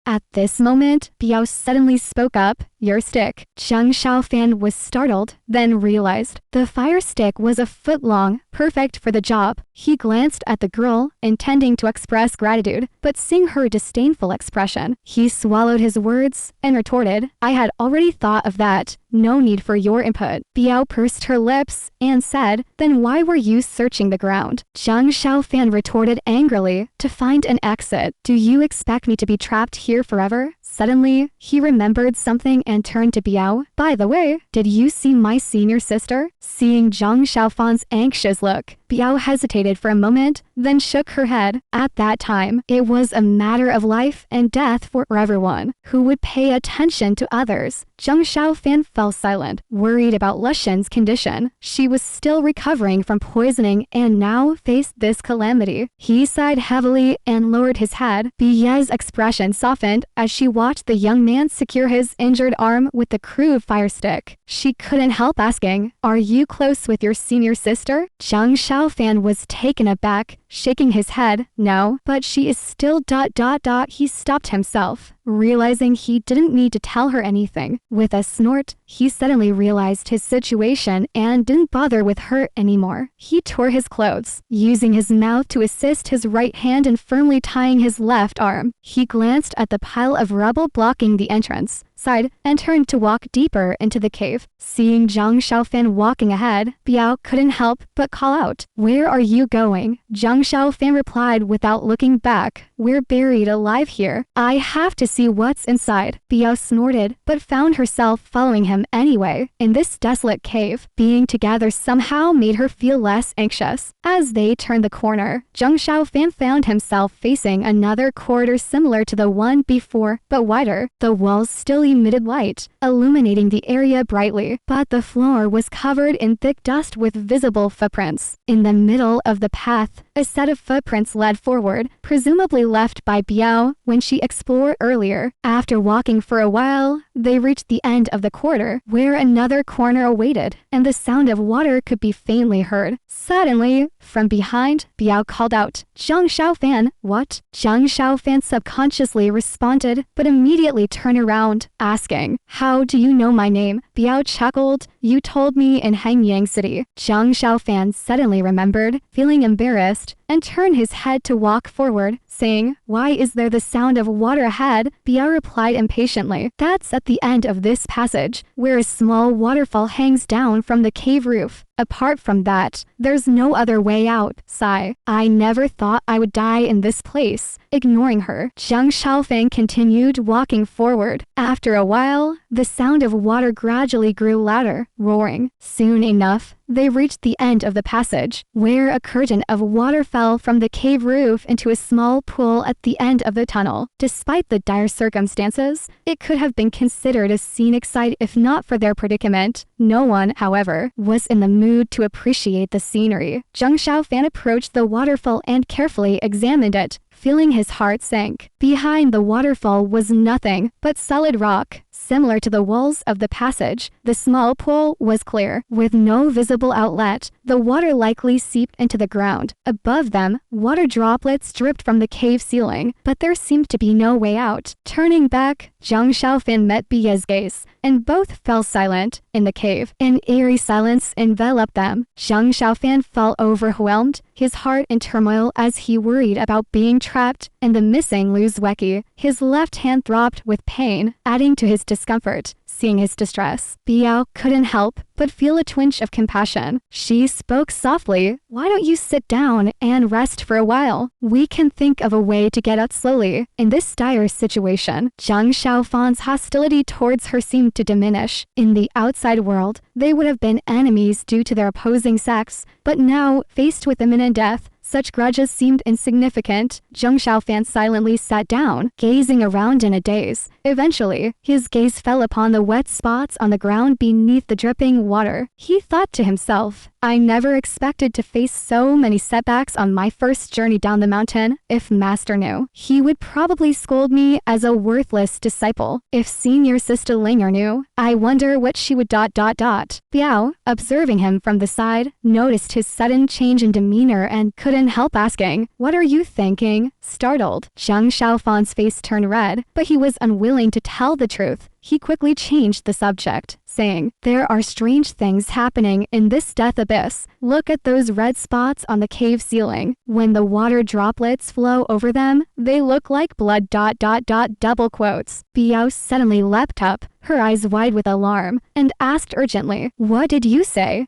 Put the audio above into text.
At this moment, Biao suddenly spoke up, "Your stick." Zhang Xiaofan was startled, then realized the fire stick was a foot long, perfect for the job. He glanced at the girl, intending to express gratitude, but seeing her disdainful expression, he swallowed his words and retorted, "I had already thought of that. No need for your input." Biao pursed her lips and said, "Then why were you searching the ground?" Zhang Xiaofan retorted angrily, "To find an exit. Do you expect me to be trapped here forever?" Suddenly, he remembered something and turned to Biao. "By the way, did you see my senior sister?" Seeing Zhang Xiaofan's anxious look, Biao hesitated for a moment, then shook her head. At that time, it was a matter of life and death for everyone who would pay attention to others. Zhang Xiaofan fell silent, worried about Lushan's condition. She was still recovering from poisoning and now faced this calamity. He sighed heavily and lowered his head. Bia's expression softened as she watched the young man secure his injured arm with the crude fire stick. She couldn't help asking, "Are you close with your senior sister?" Zhang Xiaofan was taken aback, shaking his head. "No, but she is still ... He stopped himself, realizing he didn't need to tell her anything. With a snort, he suddenly realized his situation and didn't bother with her anymore. He tore his clothes, using his mouth to assist his right hand in firmly tying his left arm. He glanced at the pile of rubble blocking the entrance, sighed, and turned to walk deeper into the cave. Seeing Zhang Xiaofan walking ahead, Biao couldn't help but call out, "Where are you going?" Zhang Xiaofan replied without looking back, "We're buried alive here. I have to see what's inside." Biao snorted, but found herself following him anyway. In this desolate cave, being together somehow made her feel less anxious. As they turned the corner, Zhang Xiaofan found himself facing another corridor similar to the one before, but wider. The walls still emitted light, illuminating the area brightly, but the floor was covered in thick dust with visible footprints. In the middle of the path, a set of footprints led forward, presumably left by Biao when she explored earlier. After walking for a while, they reached the end of the corridor, where another corner awaited, and the sound of water could be faintly heard. Suddenly, from behind, Biao called out, "Zhang Xiaofan!" "What?" Zhang Xiaofan subconsciously responded, but immediately turned around, asking, "How do you know my name?" Biao chuckled, "You told me in Hanyang City." Zhang Xiaofan suddenly remembered, feeling embarrassed, and turned his head to walk forward, saying, "Why is there the sound of water ahead?" Biao replied impatiently, "That's at the end of this passage, where a small waterfall hangs down from the cave roof. Apart from that, there's no other way out." Sigh, "I never thought I would die in this place." Ignoring her, Zhang Xiaofan continued walking forward. After a while, the sound of water gradually grew louder, roaring. Soon enough, they reached the end of the passage, where a curtain of water fell from the cave roof into a small pool at the end of the tunnel. Despite the dire circumstances, it could have been considered a scenic sight if not for their predicament. No one, however, was in the mood to appreciate the scenery. Zhang Xiaofan approached the waterfall and carefully examined it, feeling his heart sink. Behind the waterfall was nothing but solid rock. Similar to the walls of the passage, the small pool was clear, with no visible outlet. The water likely seeped into the ground. Above them, water droplets dripped from the cave ceiling, but there seemed to be no way out. Turning back, Zhang Xiaofan met Bia's gaze, and both fell silent. In the cave, an eerie silence enveloped them. Zhang Xiaofan felt overwhelmed, his heart in turmoil as he worried about being trapped and the missing Lu Zwecki. His left hand throbbed with pain, adding to his discomfort. Seeing his distress, Biao couldn't help but feel a twinge of compassion. She spoke softly, "Why don't you sit down and rest for a while? We can think of a way to get out slowly." In this dire situation, Zhang Xiaofan's hostility towards her seemed to diminish. In the outside world, they would have been enemies due to their opposing sects, but now, faced with imminent death, such grudges seemed insignificant. Zhang Xiaofan silently sat down, gazing around in a daze. Eventually, his gaze fell upon the wet spots on the ground beneath the dripping water. He thought to himself, "I never expected to face so many setbacks on my first journey down the mountain. If Master knew, he would probably scold me as a worthless disciple. If Senior Sister Linger knew, I wonder what she would ... Biao, observing him from the side, noticed his sudden change in demeanor and couldn't couldn't help asking, "What are you thinking?" Startled, Zhang Xiaofan's face turned red, but he was unwilling to tell the truth. He quickly changed the subject, saying, "There are strange things happening in this death abyss. Look at those red spots on the cave ceiling. When the water droplets flow over them, they look like blood. Double quotes. Biao suddenly leapt up, her eyes wide with alarm, and asked urgently, "What did you say?"